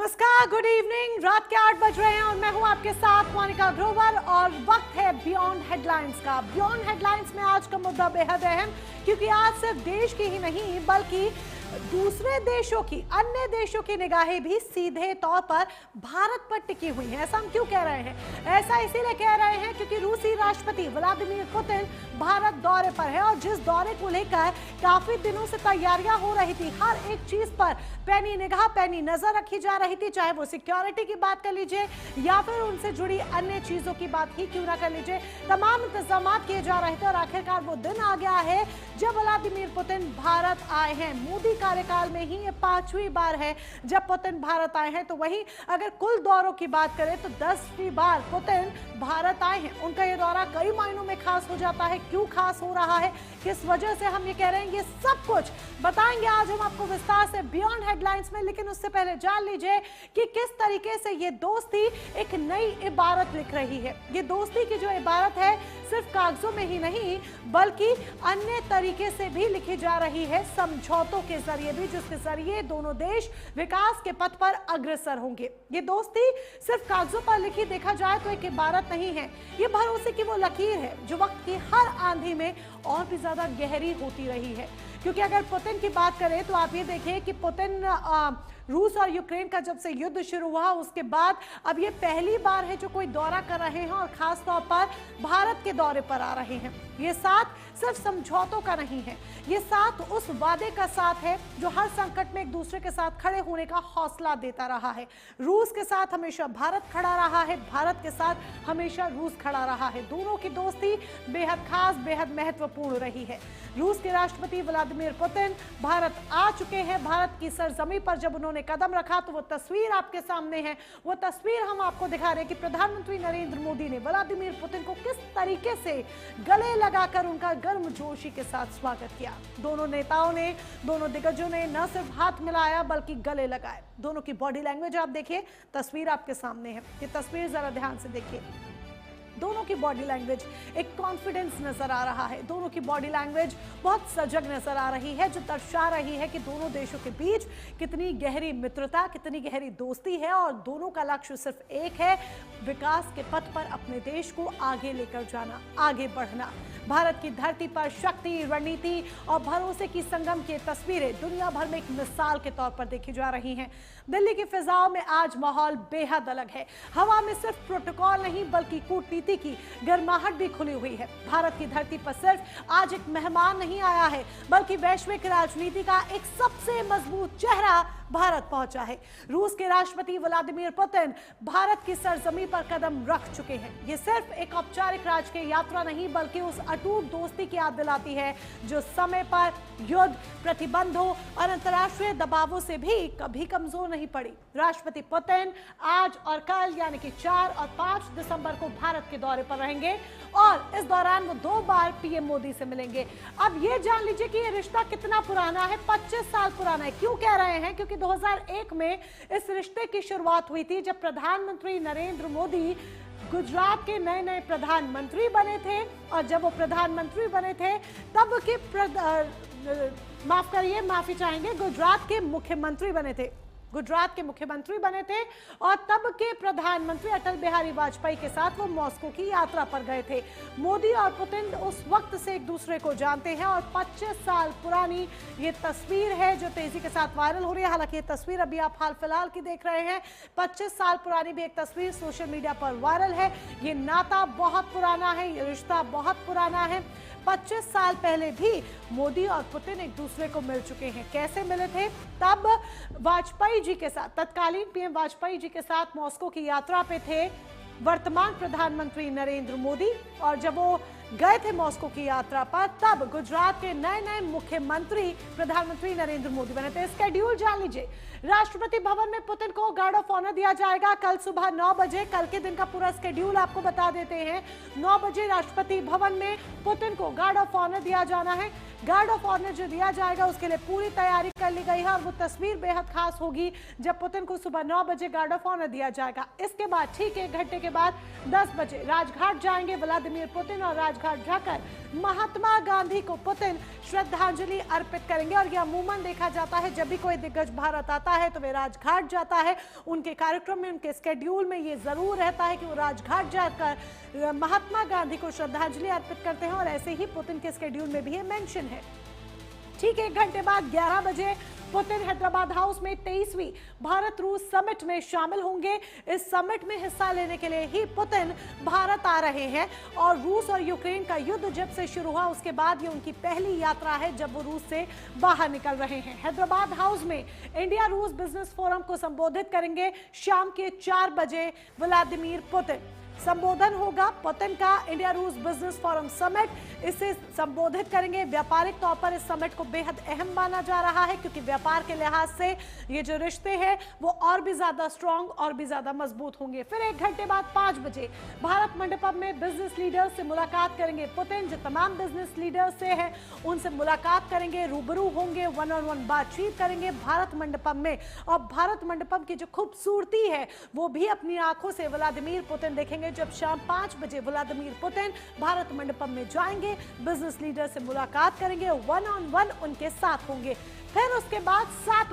नमस्कार, good evening. रात के 8 बज रहे हैं और मैं हूं आपके साथ मोनिका ग्रोवर और वक्त है बियॉन्ड हेडलाइंस का। बियॉन्ड हेडलाइंस में आज का मुद्दा बेहद अहम, क्योंकि आज सिर्फ देश की ही नहीं बल्कि दूसरे देशों की, अन्य देशों की निगाहें भी सीधे तौर पर भारत पर टिकी हुई हैं। ऐसा हम क्यों कह रहे हैं? ऐसा इसीलिए कह रहे हैं क्योंकि रूसी राष्ट्रपति व्लादिमीर पुतिन भारत दौरे पर है और जिस दौरे को लेकर काफी दिनों से तैयारियां हो रही थी, हर एक चीज पर पैनी निगाह, पैनी नजर रखी जा रही थी, चाहे वो सिक्योरिटी की बात कर लीजिए या फिर उनसे जुड़ी अन्य चीजों की बात ही क्यों ना कर लीजिए। तमाम इंतजाम किए जा रहे थे और आखिरकार वो दिन आ गया है जब व्लादिमीर पुतिन भारत आए हैं। मोदी कार्यकाल में ही ये 5वीं बार है जब पुतिन भारत आए हैं। तो वहीं अगर कुल दौरों की बात करें तो 10वीं बार पुतिन भारत आए हैं। उनका ये दौरा कई मायनों में खास हो जाता है। क्यों खास हो रहा है, किस वजह से हम ये कह रहे हैं, ये सब कुछ बताएंगे आज हम आपको विस्तार से बियॉन्ड हेडलाइंस में। लेकिन उससे पहले जान लीजिए कि किस तरीके से ये दोस्ती एक नई इबारत लिख रही है। ये दोस्ती की जो इबारत है सिर्फ कागजों में ही नहीं बल्कि अन्य तरीके से भी लिखी जा रही है, समझौतों के जरिए भी, जिसके जरिए दोनों देश विकास के पथ पर अग्रसर होंगे। ये दोस्ती सिर्फ कागजों पर लिखी देखा जाए तो एक इबारत नहीं है, ये भरोसे की वो लकीर है जो वक्त की हर आंधी में और भी ज्यादा गहरी होती रही है। क्योंकि अगर पुतिन की बात करें तो आप ये देखिए कि पुतिन रूस और यूक्रेन का जब से युद्ध शुरू हुआ उसके बाद अब ये पहली बार है जो कोई दौरा कर रहे हैं और खास तौर पर भारत के दौरे पर आ रहे हैं। ये साथ सिर्फ समझौतों का नहीं है, ये साथ उस वादे का साथ है जो हर संकट में एक दूसरे के साथ खड़े होने का हौसला देता रहा है। रूस के साथ हमेशा भारत खड़ा रहा है, भारत के साथ हमेशा रूस खड़ा रहा है। दोनों की दोस्ती बेहद खास, बेहद महत्वपूर्ण रही है। रूस के राष्ट्रपति व्लादिमीर पुतिन भारत आ चुके हैं। भारत की सरजमी पर जब उन्होंने कदम रखा तो वो तस्वीर आपके सामने है। वो तस्वीर हम आपको दिखा रहे हैं कि प्रधानमंत्री नरेंद्र मोदी ने व्लादिमीर पुतिन को किस तरीके से गले लगाकर उनका गर्मजोशी के साथ स्वागत किया। दोनों नेताओं ने, दोनों दिग्गजों ने न सिर्फ हाथ मिलाया बल्कि गले लगाए। दोनों की बॉडी लैंग्वेज आप देखिए, तस्वीर आपके सामने है, ये तस्वीर जरा ध्यान से देखिए। दोनों की बॉडी लैंग्वेज एक कॉन्फिडेंस नजर आ रहा है, दोनों की बॉडी लैंग्वेज बहुत सजग नजर आ रही है, जो दर्शा रही है कि दोनों देशों के बीच कितनी गहरी मित्रता, कितनी गहरी दोस्ती है और दोनों का लक्ष्य सिर्फ एक है, विकास के पथ पर अपने देश को आगे लेकर जाना, आगे बढ़ना। भारत की धरती पर शक्ति, रणनीति और भरोसे की संगम की तस्वीरें दुनिया भर में एक मिसाल के तौर पर देखी जा रही हैं। दिल्ली की फिजाओं में आज माहौल बेहद अलग है। हवा में सिर्फ प्रोटोकॉल नहीं बल्कि कूटनीति की गर्माहट भी खुली हुई है। भारत की धरती पर सिर्फ आज एक मेहमान नहीं आया है बल्कि वैश्विक राजनीति का एक सबसे मजबूत चेहरा भारत पहुंचा है। रूस के राष्ट्रपति व्लादिमीर पुतिन भारत की सरजमी पर कदम रख चुके हैं। ये सिर्फ एक औपचारिक राजकीय यात्रा नहीं बल्कि उस अटूट दोस्ती की याद दिलाती है जो समय पर युद्ध, प्रतिबंधों और अंतर्राष्ट्रीय दबावों से भी कभी कमजोर नहीं पड़ी। राष्ट्रपति पुतिन आज और कल यानी कि 4 और 5 दिसंबर को भारत के दौरे पर रहेंगे और इस दौरान वो 2 बार पीएम मोदी से मिलेंगे। अब ये जान लीजिए कि ये रिश्ता कितना पुराना है, 25 साल पुराना है। क्यों कह रहे हैं? क्योंकि 2001 में इस रिश्ते की शुरुआत हुई थी जब प्रधानमंत्री नरेंद्र मोदी गुजरात के नए नए प्रधानमंत्री बने थे और जब वो प्रधानमंत्री बने थे तब के माफी चाहेंगे, गुजरात के मुख्यमंत्री बने थे। गुजरात के मुख्यमंत्री बने थे और तब के प्रधानमंत्री अटल बिहारी वाजपेयी के साथ वो मॉस्को की यात्रा पर गए थे। मोदी और पुतिन उस वक्त से एक दूसरे को जानते हैं और 25 साल पुरानी ये तस्वीर है जो तेजी के साथ वायरल हो रही है। हालांकि ये तस्वीर अभी आप हाल फिलहाल की देख रहे हैं, 25 साल पुरानी भी एक तस्वीर सोशल मीडिया पर वायरल है। ये नाता बहुत पुराना है, ये रिश्ता बहुत पुराना है। 25 साल पहले भी मोदी और पुतिन एक दूसरे को मिल चुके हैं। कैसे मिले थे? तब वाजपेयी जी के साथ, तत्कालीन पीएम वाजपेयी जी के साथ मॉस्को की यात्रा पे थे वर्तमान प्रधानमंत्री नरेंद्र मोदी और जब वो गए थे मॉस्को की यात्रा पर तब गुजरात के नए नए मुख्यमंत्री प्रधानमंत्री नरेंद्र मोदी बने थे। स्केड्यूल जान लीजिए, राष्ट्रपति भवन में पुतिन को गार्ड ऑफ ऑनर दिया जाएगा कल सुबह 9 बजे। कल के दिन का पूरा स्केड्यूल आपको बता देते हैं। 9 बजे राष्ट्रपति भवन में पुतिन को गार्ड ऑफ ऑनर दिया जाना है। गार्ड ऑफ ऑनर जो दिया जाएगा उसके लिए पूरी तैयारी कर ली गई है और वो तस्वीर बेहद खास होगी जब पुतिन को सुबह 9 बजे गार्ड ऑफ ऑनर दिया जाएगा। इसके बाद ठीक 1 घंटे के बाद 10 बजे राजघाट जाएंगे व्लादिमीर पुतिन और राजघाट जाकर महात्मा गांधी को पुतिन श्रद्धांजलि अर्पित करेंगे। और यह अमूमन देखा जाता है जब भी कोई दिग्गज भारत आता है तो वे राजघाट जाता है, उनके कार्यक्रम में उनके स्केड्यूल में ये जरूर रहता है कि वो राजघाट जाकर महात्मा गांधी को श्रद्धांजलि अर्पित करते हैं और ऐसे ही पुतिन के स्केड्यूल में भी ये मेंशन है। ठीक 1 घंटे बाद 11 बजे पुतिन हैदराबाद हाउस में 23वीं भारत रूस समिट में शामिल होंगे। इस समिट में हिस्सा लेने के लिए ही पुतिन भारत आ रहे हैं और रूस और यूक्रेन का युद्ध जब से शुरू हुआ उसके बाद ये उनकी पहली यात्रा है जब वो रूस से बाहर निकल रहे हैं। हैदराबाद हाउस में इंडिया रूस बिजनेस फोरम को संबोधित करेंगे शाम के 4 बजे व्लादिमीर पुतिन। संबोधन होगा पुतिन का इंडिया रूस बिजनेस फोरम समिट, इसे संबोधित करेंगे। व्यापारिक तौर पर इस समिट को बेहद अहम माना जा रहा है क्योंकि व्यापार के लिहाज से ये जो रिश्ते हैं वो और भी ज्यादा स्ट्रांग और भी ज्यादा मजबूत होंगे। फिर 1 घंटे बाद 5 बजे भारत मंडपम में बिजनेस लीडर्स से मुलाकात करेंगे पुतिन। जो तमाम बिजनेस लीडर्स से है उनसे मुलाकात करेंगे, रूबरू होंगे, 1-on-1 बातचीत करेंगे भारत मंडपम में। और भारत मंडपम की जो खूबसूरती है वो भी अपनी आंखों से व्लादिमीर पुतिन देखेंगे जब शाम 5 बजे व्लादिमीर पुतिन भारत मंडपम में जाएंगे, बिजनेस लीडर से मुलाकात करेंगे, 1-on-1 उनके साथ होंगे। फिर उसके बाद 7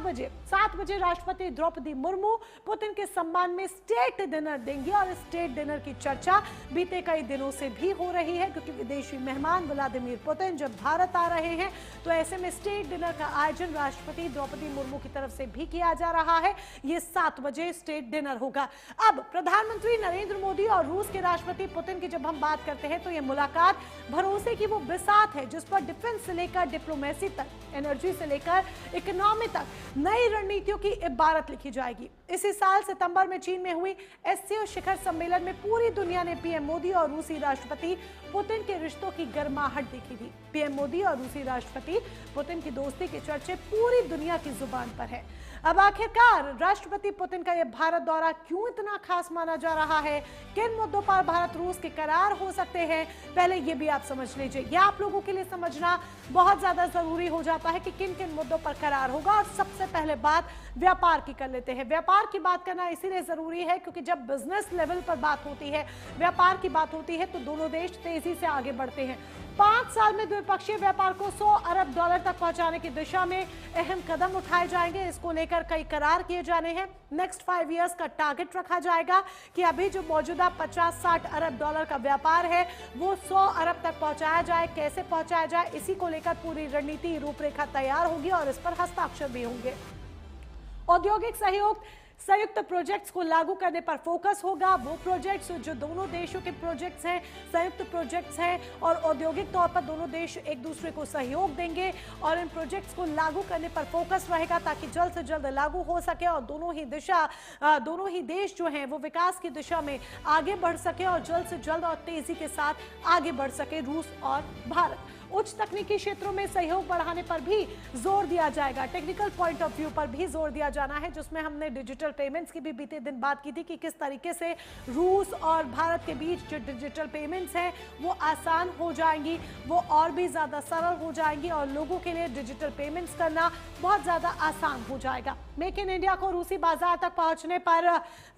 बजे राष्ट्रपति द्रौपदी मुर्मू पुतिन के सम्मान में स्टेट डिनर देंगी और इस स्टेट डिनर की चर्चा बीते कई दिनों से भी हो रही है क्योंकि विदेशी मेहमान व्लादिमीर पुतिन जब भारत आ रहे हैं तो ऐसे में स्टेट डिनर का आयोजन राष्ट्रपति द्रौपदी मुर्मू की तरफ से भी किया जा रहा है। ये 7 बजे स्टेट डिनर होगा। अब प्रधानमंत्री नरेंद्र मोदी और रूस के राष्ट्रपति पुतिन की जब हम बात करते हैं तो ये मुलाकात भरोसे की वो बिसात है जिस पर डिफेंस से लेकर डिप्लोमेसी तक, एनर्जी से लेकर इकोनॉमी तक नई रणनीतियों की इबारत लिखी जाएगी। इसी साल सितंबर में चीन में हुई एससीओ शिखर सम्मेलन में पूरी दुनिया ने पीएम मोदी और रूसी राष्ट्रपति पुतिन के रिश्तों की गर्माहट देखी थी। पीएम मोदी और रूसी राष्ट्रपति पुतिन की दोस्ती के चर्चे पूरी दुनिया की जुबान पर है। अब आखिरकार राष्ट्रपति पुतिन का यह भारत दौरा क्यों इतना खास माना जा रहा है, किन मुद्दों पर भारत रूस के करार हो सकते हैं, पहले ये भी आप समझ लीजिए। यह आप लोगों के लिए समझना बहुत ज्यादा जरूरी हो जाता है कि किन किन मुद्दों पर करार होगा। और सबसे पहले बात व्यापार की कर लेते हैं। व्यापार की बात करना इसीलिए जरूरी है क्योंकि जब बिजनेस लेवल पर बात होती है, व्यापार की बात होती है तो दोनों देश तेजी से आगे बढ़ते हैं। 5 साल में द्विपक्षीय व्यापार को $100 अरब तक पहुंचाने की दिशा में अहम कदम उठाए जाएंगे। इसको लेकर कई करार किए जाने हैं। नेक्स्ट 5 इयर्स का टारगेट रखा जाएगा कि अभी जो मौजूदा 50-60 अरब डॉलर का व्यापार है वो 100 अरब तक पहुंचाया जाए। कैसे पहुंचाया जाए इसी को लेकर पूरी रणनीति रूपरेखा तैयार होगी और इस पर हस्ताक्षर भी होंगे। औद्योगिक सहयोग संयुक्त प्रोजेक्ट्स को लागू करने पर फोकस होगा। वो प्रोजेक्ट्स जो दोनों देशों के प्रोजेक्ट्स हैं, संयुक्त प्रोजेक्ट्स हैं और औद्योगिक तौर पर दोनों देश एक दूसरे को सहयोग देंगे और इन प्रोजेक्ट्स को लागू करने पर फोकस रहेगा ताकि जल्द से जल्द लागू हो सके और दोनों ही देश जो हैं वो विकास की दिशा में आगे बढ़ सके और जल्द से जल्द और तेजी के साथ आगे बढ़ सके रूस और भारत। उच्च तकनीकी क्षेत्रों में सहयोग बढ़ाने पर भी जोर दिया जाएगा। टेक्निकल पॉइंट ऑफ व्यू पर भी जोर दिया जाना है जिसमें हमने डिजिटल पेमेंट्स की भी बीते दिन बात की थी कि किस तरीके से रूस और भारत के बीच जो डिजिटल पेमेंट्स हैं वो आसान हो जाएंगी, वो और भी ज़्यादा सरल हो जाएंगी और लोगों के लिए डिजिटल पेमेंट्स करना बहुत ज़्यादा आसान हो जाएगा। मेक इन इंडिया को रूसी बाजार तक पहुंचने पर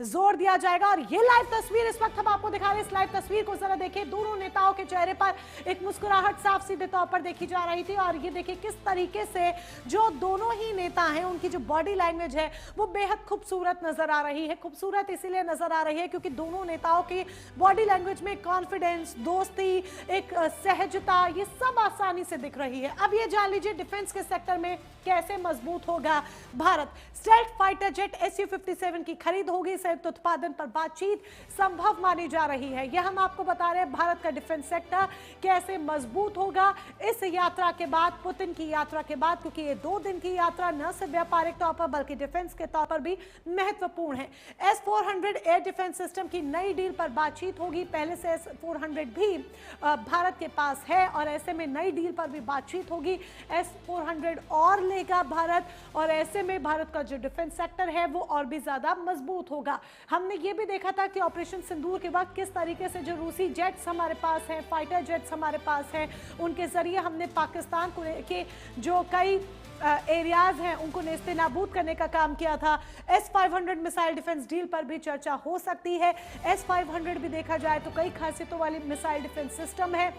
जोर दिया जाएगा और ये लाइव तस्वीर इस वक्त हम आपको दिखा रहे हैं। इस लाइव तस्वीर को जरा देखिए, दोनों नेताओं के चेहरे पर एक मुस्कुराहट साफ सीधे तौर पर देखी जा रही थी और ये देखिए किस तरीके से जो दोनों ही नेता हैं उनकी जो बॉडी लैंग्वेज है वो बेहद खूबसूरत नजर आ रही है। खूबसूरत इसीलिए नजर आ रही है क्योंकि दोनों नेताओं की बॉडी लैंग्वेज में कॉन्फिडेंस, दोस्ती, एक सहजता, ये सब आसानी से दिख रही है। अब ये जान लीजिए डिफेंस के सेक्टर में कैसे मजबूत होगा Bharat. Stealth fighter jet Su-57 की खरीद होगी, संयुक्त उत्पादन पर बातचीत संभव मानी जा रही है। यह हम आपको बता रहे हैं भारत का डिफेंस सेक्टर कैसे मजबूत होगा इस यात्रा के बाद, पुतिन की यात्रा के बाद, क्योंकि ये 2 दिन की यात्रा न सिर्फ व्यापारिक तौर पर बल्कि डिफेंस के तौर पर भी महत्वपूर्ण है। S-400 एयर डिफेंस सिस्टम की नई डील पर बातचीत होगी। पहले से S-400 भी भारत के पास है और ऐसे में नई डील पर भी बातचीत होगी। S-400 और लेगा भारत, और ऐसे में भारत का जो डिफेंस सेक्टर है वो और भी ज्यादा मजबूत होगा। हमने ये भी देखा था कि ऑपरेशन सिंदूर के वक्त किस तरीके से जो रूसी जेट्स हमारे पास हैं, फाइटर जेट्स हमारे पास हैं, उनके जरिए हमने पाकिस्तान को के जो कई एरियाज हैं उनको नेस्तनाबूद करने का काम किया था। S-500 मिसाइल डिफेंस डील पर भी चर्चा हो सकती है। S-500 भी देखा जाए तो कई खासियतों वाली मिसाइल डिफेंस सिस्टम है,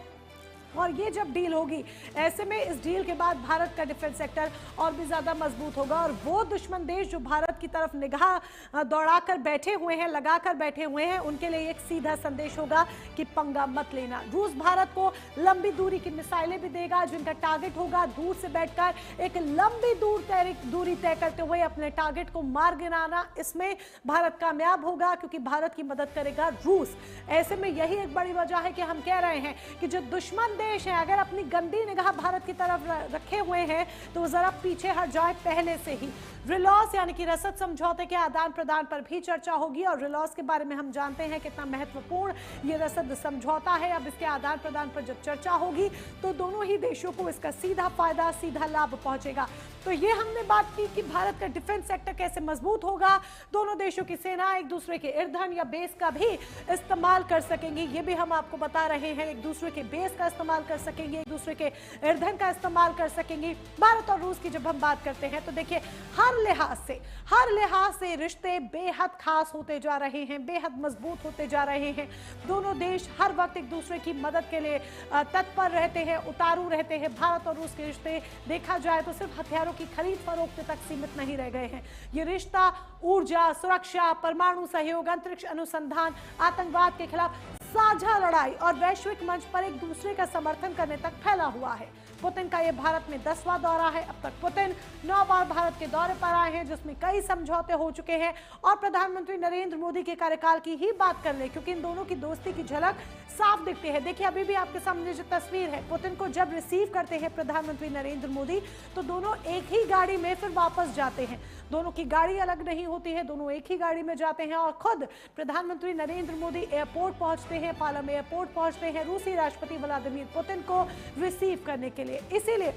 और ये जब डील होगी, ऐसे में इस डील के बाद भारत का डिफेंस सेक्टर और भी ज्यादा मजबूत होगा। और वो दुश्मन देश जो भारत की तरफ निगाह दौड़ाकर बैठे हुए हैं, लगाकर बैठे हुए हैं, उनके लिए एक सीधा संदेश होगा कि पंगा मत लेना। रूस भारत को लंबी दूरी की मिसाइलें भी देगा, जिनका टारगेट होगा दूर से बैठकर एक लंबी दूरी तय करते हुए अपने टारगेट को मार गिराना। इसमें भारत कामयाब होगा क्योंकि भारत की मदद करेगा रूस। ऐसे में यही एक बड़ी वजह है कि हम कह रहे हैं कि जो दुश्मन देश है अगर अपनी गंदी निगाह भारत की तरफ रखे हुए हैं तो वो जरा पीछे हट जाए पहले से ही। रिलॉस यानी कि रसद समझौते के आदान प्रदान पर भी चर्चा होगी, और रिलॉस के बारे में हम जानते हैं कितना महत्वपूर्ण ये रसद समझौता है। अब इसके आदान प्रदान पर जब चर्चा होगी तो दोनों ही देशों को इसका सीधा फायदा, सीधा लाभ पहुंचेगा। तो ये हमने बात की कि भारत का डिफेंस सेक्टर कैसे मजबूत होगा। दोनों देशों की सेना एक दूसरे के ईंधन या बेस का भी इस्तेमाल कर सकेंगे, ये भी हम आपको बता रहे हैं। एक दूसरे के बेस का इस्तेमाल कर सकेंगे, एक दूसरे के ईंधन का इस्तेमाल कर सकेंगे। भारत और रूस की जब हम बात करते हैं तो देखिए हर लिहाज से रिश्ते बेहद खास होते जा रहे हैं, बेहद मजबूत होते जा रहे हैं। दोनों देश हर वक्त एक दूसरे की मदद के लिए तत्पर रहते हैं, उतारू रहते हैं। भारत और रूस के रिश्ते देखा जाए तो सिर्फ हथियारों की खरीद फरोख्त तक सीमित नहीं रह गए हैं। ये रिश्ता ऊर्जा, सुरक्षा, परमाणु सहयोग, अंतरिक्ष अनुसंधान, आतंकवाद के खिलाफ साझा लड़ाई और वैश्विक मंच पर एक दूसरे का समर्थन करने तक फैला हुआ है। पुतिन का ये भारत में 10वां दौरा है। अब तक पुतिन 9 बार भारत के दौरे पर आए हैं, जिसमें कई समझौते हो चुके हैं। और प्रधानमंत्री नरेंद्र मोदी के कार्यकाल की ही बात कर ले, क्योंकि इन दोनों की दोस्ती की झलक साफ दिखती है। देखिए अभी भी आपके सामने जो तस्वीर है, पुतिन को जब रिसीव करते हैं प्रधानमंत्री नरेंद्र मोदी तो दोनों एक ही गाड़ी में फिर वापस जाते हैं। दोनों की गाड़ी अलग नहीं होती है, दोनों एक ही गाड़ी में जाते हैं। और खुद प्रधानमंत्री नरेंद्र मोदी एयरपोर्ट पहुंचते हैं, पालम एयरपोर्ट पहुंचते हैं रूसी राष्ट्रपति व्लादिमीर पुतिन को रिसीव करने के लिए। इसीलिए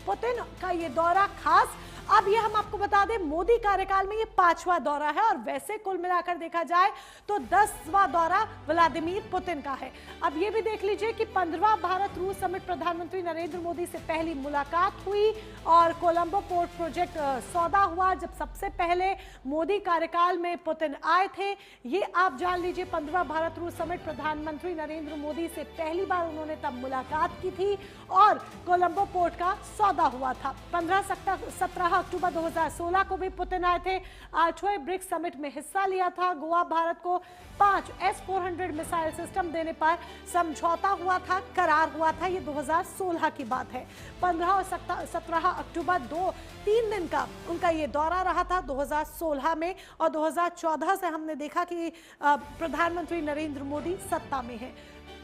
पुतिन का ये दौरा खास। अब ये हम आपको बता दें, मोदी कार्यकाल में ये 5वां दौरा है, और वैसे कुल मिलाकर देखा जाए तो 10वां दौरा व्लादिमीर पुतिन का है। अब ये भी देख लीजिए कि 15वां भारत रूस समिट प्रधानमंत्री नरेंद्र मोदी से पहली मुलाकात हुई और कोलंबो पोर्ट प्रोजेक्ट सौदा हुआ, जब सबसे पहले मोदी कार्यकाल में पुतिन आए थे। ये आप जान लीजिए 15वां भारत रूस समिट प्रधानमंत्री नरेंद्र मोदी से पहली बार उन्होंने तब मुलाकात की थी और कोलंबो पोर्ट का सौदा हुआ था। 17 अक्टूबर 2016 को भी पुतिन आए थे, 8वें ब्रिक्स समिट में हिस्सा लिया था। गोवा भारत को 5 S-400 मिसाइल सिस्टम देने पर समझौता हुआ था, करार हुआ था। ये 2016 की बात है। 15 और 17 अक्टूबर 3 दिन का उनका ये दौरा रहा था 2016 में, और 2014 से हमने देखा कि प्रधानमंत्री नरेंद्र मोदी सत्ता में है।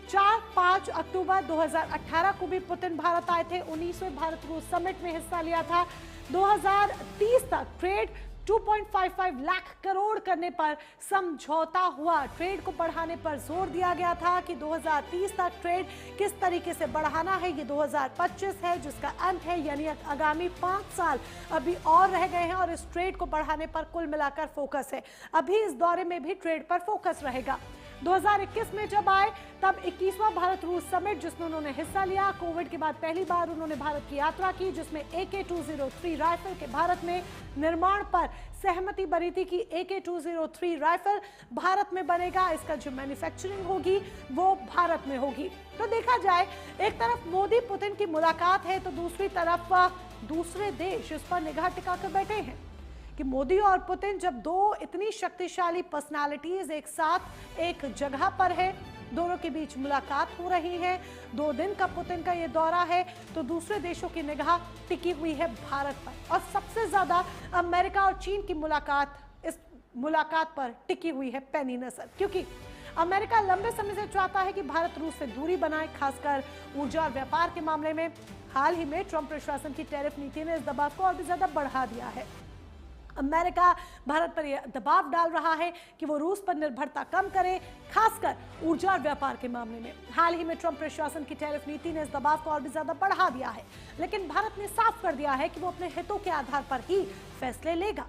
4-5 अक्टूबर 2018 को भी पुतिन भारत आए थे, 19वें भारत रूस समिट में हिस्सा लिया था। 2030 तक ट्रेड 2.55 लाख करोड़ करने पर समझौता हुआ। ट्रेड को बढ़ाने पर जोर दिया गया था कि 2030 तक ट्रेड किस तरीके से बढ़ाना है। ये 2025 है जिसका अंत है, यानी आगामी 5 साल अभी और रह गए हैं, और इस ट्रेड को बढ़ाने पर कुल मिलाकर फोकस है। अभी इस दौरे में भी ट्रेड पर फोकस रहेगा। 2021 में जब आए तब 21वां भारत रूस समिट जिसमें उन्होंने हिस्सा लिया। कोविड के बाद पहली बार उन्होंने भारत की यात्रा की, जिसमें AK-203 राइफल के भारत में निर्माण पर सहमति बनी थी कि AK-203 राइफल भारत में बनेगा। इसका जो मैन्युफैक्चरिंग होगी वो भारत में होगी। तो देखा जाए, एक तरफ मोदी पुतिन की मुलाकात है तो दूसरी तरफ दूसरे देश इस पर निगाह टिकाकर बैठे हैं कि मोदी और पुतिन जब दो इतनी शक्तिशाली पर्सनालिटीज एक साथ एक जगह पर है, दोनों के बीच मुलाकात हो रही है। 2 दिन का पुतिन का ये दौरा है तो दूसरे देशों की निगाह टिकी हुई है भारत पर, और सबसे ज्यादा अमेरिका और चीन की इस मुलाकात पर टिकी हुई है पैनी नजर, क्योंकि अमेरिका लंबे समय से चाहता है कि भारत रूस से दूरी बनाए, खासकर ऊर्जा और व्यापार के मामले में। हाल ही में ट्रंप प्रशासन की टैरिफ नीति ने इस दबाव को और भी ज्यादा बढ़ा दिया है। अमेरिका भारत पर यह दबाव डाल रहा है कि वो रूस पर निर्भरता कम करे, खासकर ऊर्जा और व्यापार के मामले में। हाल ही में ट्रंप प्रशासन की टैरिफ नीति ने इस दबाव को और भी ज्यादा बढ़ा दिया है, लेकिन भारत ने साफ कर दिया है कि वो अपने हितों के आधार पर ही फैसले लेगा।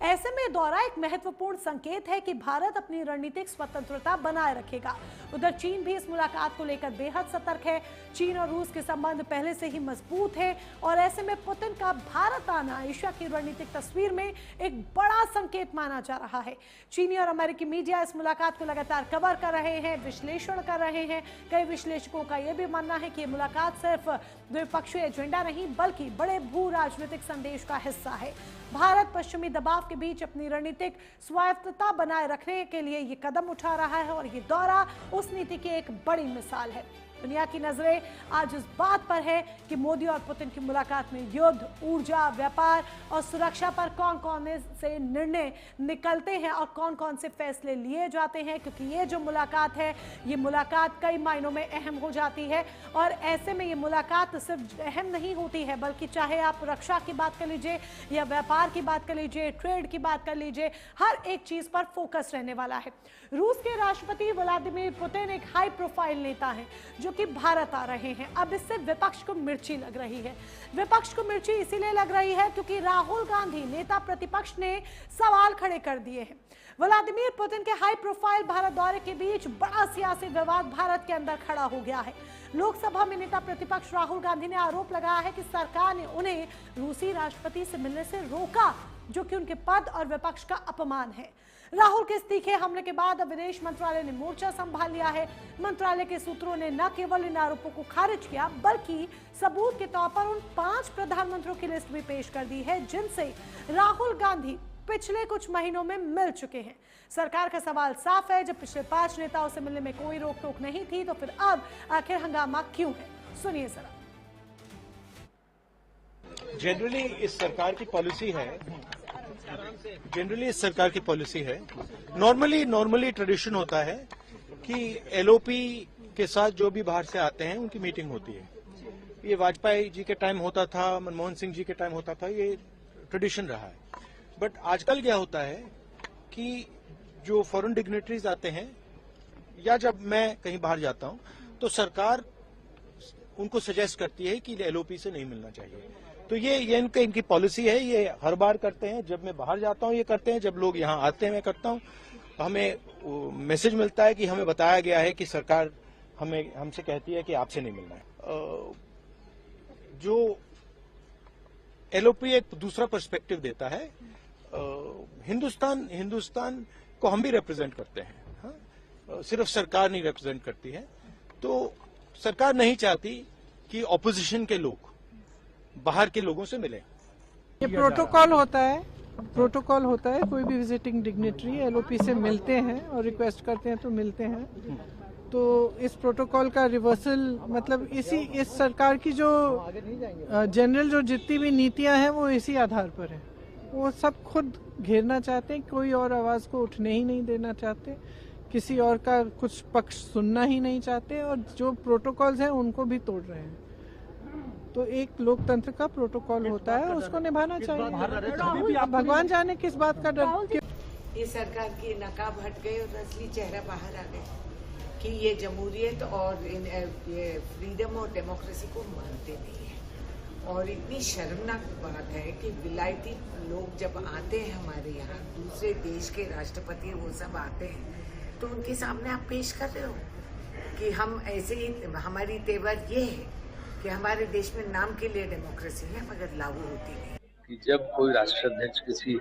ऐसे में दौरा एक महत्वपूर्ण संकेत है कि भारत अपनी रणनीतिक स्वतंत्रता बनाए रखेगा। उधर चीन भी इस मुलाकात को लेकर बेहद सतर्क है। चीन और रूस के संबंध पहले से ही मजबूत है और ऐसे में पुतिन का भारत आना एशिया की रणनीतिक तस्वीर में एक बड़ा संकेत माना जा रहा है। चीनी और अमेरिकी मीडिया इस मुलाकात को लगातार कवर कर रहे हैं, विश्लेषण कर रहे हैं। कई विश्लेषकों का यह भी मानना है कि यह मुलाकात सिर्फ द्विपक्षीय एजेंडा नहीं बल्कि बड़े भू राजनीतिक संदेश का हिस्सा है। भारत पश्चिमी दबाव के बीच अपनी रणनीतिक स्वायत्तता बनाए रखने के लिए ये कदम उठा रहा है और ये दौरा उस नीति की एक बड़ी मिसाल है। दुनिया की नजरें आज इस बात पर है कि मोदी और पुतिन की मुलाकात में युद्ध, ऊर्जा, व्यापार और सुरक्षा पर कौन कौन से निर्णय निकलते हैं और कौन कौन से फैसले लिए जाते हैं, क्योंकि ये जो मुलाकात है ये मुलाकात कई मायनों में अहम हो जाती है। और ऐसे में ये मुलाकात सिर्फ अहम नहीं होती है बल्कि चाहे आप रक्षा की बात कर लीजिए या व्यापार की बात कर लीजिए, ट्रेड की बात कर लीजिए, हर एक चीज पर फोकस रहने वाला है। रूस के राष्ट्रपति व्लादिमीर पुतिन एक हाई प्रोफाइल नेता है जो कि भारत आ रहे हैं। अब इससे विपक्ष को मिर्ची लग रही है। विपक्ष को मिर्ची इसीलिए लग रही है क्योंकि राहुल गांधी नेता प्रतिपक्ष ने सवाल खड़े कर दिए हैं। व्लादिमीर पुतिन के हाई प्रोफाइल भारत दौरे के बीच बड़ा सियासी विवाद भारत के अंदर खड़ा हो गया है। लोकसभा में नेता प्रतिपक्ष राहुल गांधी ने आरोप लगाया है कि सरकार ने उन्हें रूसी राष्ट्रपति से मिलने से रोका, जो कि उनके पद और विपक्ष का अपमान है। राहुल के इस तीखे हमले के बाद अब विदेश मंत्रालय ने मोर्चा संभाल लिया है। मंत्रालय के सूत्रों ने न केवल इन आरोपों को खारिज किया बल्कि सबूत के तौर पर उन 5 प्रधानमंत्रियों की लिस्ट भी पेश कर दी है जिनसे राहुल गांधी पिछले कुछ महीनों में मिल चुके हैं। सरकार का सवाल साफ है, जब पिछले 5 नेताओं से मिलने में कोई रोक टोक नहीं थी तो फिर अब आखिर हंगामा क्यों है? सुनिए जरा। जनरली इस सरकार की पॉलिसी है, नॉर्मली ट्रेडिशन होता है कि एलओपी के साथ जो भी बाहर से आते हैं उनकी मीटिंग होती है। ये वाजपेयी जी के टाइम होता था, मनमोहन सिंह जी के टाइम होता था, ये ट्रेडिशन रहा है। बट आजकल क्या होता है कि जो फॉरेन डिग्नेटरीज आते हैं या जब मैं कहीं बाहर जाता हूं तो सरकार उनको सजेस्ट करती है कि एलओपी से नहीं मिलना चाहिए। तो ये इनकी पॉलिसी है, ये हर बार करते हैं। जब मैं बाहर जाता हूं ये करते हैं, जब लोग यहाँ आते हैं मैं करता हूं। हमें मैसेज मिलता है कि हमें बताया गया है कि सरकार हमसे कहती है कि आपसे नहीं मिलना है। जो एलओपी एक दूसरा पर्सपेक्टिव देता है। हिंदुस्तान को हम भी रिप्रेजेंट करते हैं, हाँ? सिर्फ सरकार नहीं रिप्रेजेंट करती है। तो सरकार नहीं चाहती कि ऑपोजिशन के लोग बाहर के लोगों से मिले। ये प्रोटोकॉल होता है, कोई भी विजिटिंग डिग्नेटरी एलओपी से मिलते हैं और रिक्वेस्ट करते हैं तो मिलते हैं। तो इस प्रोटोकॉल का रिवर्सल मतलब इस सरकार की जो जनरल जो जितनी भी नीतियां हैं वो इसी आधार पर है। वो सब खुद घेरना चाहते हैं, कोई और आवाज को उठने ही नहीं देना चाहते, किसी और का कुछ पक्ष सुनना ही नहीं चाहते और जो प्रोटोकॉल्स हैं उनको भी तोड़ रहे हैं। तो एक लोकतंत्र का प्रोटोकॉल होता है, उसको निभाना चाहिए। भगवान जाने किस बात का डर। ये सरकार की नकाब हट गई और असली चेहरा बाहर आ गया कि ये जमहूरियत और ये फ्रीडम और डेमोक्रेसी को मानते नहीं है। और इतनी शर्मनाक बात है कि विलायती लोग जब आते हैं हमारे यहाँ, दूसरे देश के राष्ट्रपति वो सब आते हैं, तो उनके सामने आप पेश कर रहे हो कि हम ऐसे ही, हमारी तेवर ये है कि हमारे देश में नाम के लिए डेमोक्रेसी है मगर लागू होती नहीं। कि जब कोई राष्ट्राध्यक्ष किसी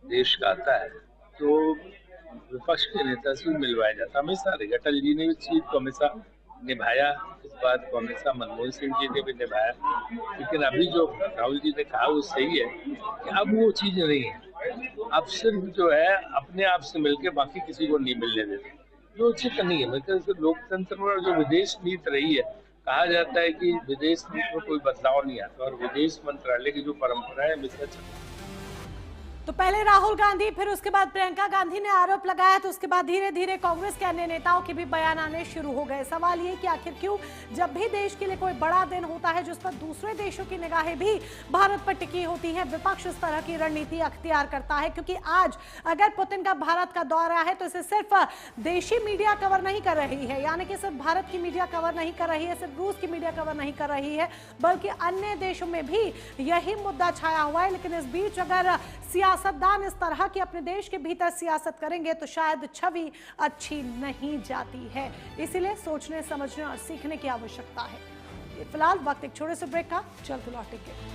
देश का आता है तो विपक्ष के नेता से मिलवाया जाता है। हमेशा अटल जी ने इस चीज को हमेशा निभाया, इस बात को हमेशा मनमोहन सिंह जी ने भी निभाया। लेकिन अभी जो राहुल जी ने कहा वो सही है कि अब वो चीज नहीं है। अब सिर्फ जो है अपने आप से मिलकर बाकी किसी को नहीं मिलने देते, जो उचित नहीं है। मतलब लोकतंत्र में जो विदेश नीति रही है, कहा जाता है कि विदेश नीति में कोई बदलाव नहीं आता और विदेश मंत्रालय की जो परंपरा है हमेशा तो पहले राहुल गांधी, फिर उसके बाद प्रियंका गांधी ने आरोप लगाया, तो उसके बाद धीरे धीरे कांग्रेस के अन्य नेताओं के भी बयान आने शुरू हो गए। सवाल ये कि आखिर क्यों जब भी देश के लिए कोई बड़ा दिन होता है जिस पर दूसरे देशों की निगाहें भी भारत पर टिकी होती हैं, विपक्ष इस तरह की रणनीति अख्तियार करता है। क्योंकि आज अगर पुतिन का भारत का दौरा है तो इसे सिर्फ देशी मीडिया कवर नहीं कर रही है, यानी कि सिर्फ भारत की मीडिया कवर नहीं कर रही है, सिर्फ रूस की मीडिया कवर नहीं कर रही है, बल्कि अन्य देशों में भी यही मुद्दा छाया हुआ है। लेकिन इस बीच अगर सियासतदान इस तरह की अपने देश के भीतर सियासत करेंगे तो शायद छवि अच्छी नहीं जाती है। इसीलिए सोचने, समझने और सीखने की आवश्यकता है। फिलहाल वक्त एक छोटे से ब्रेक का, जल्द लौटेंगे।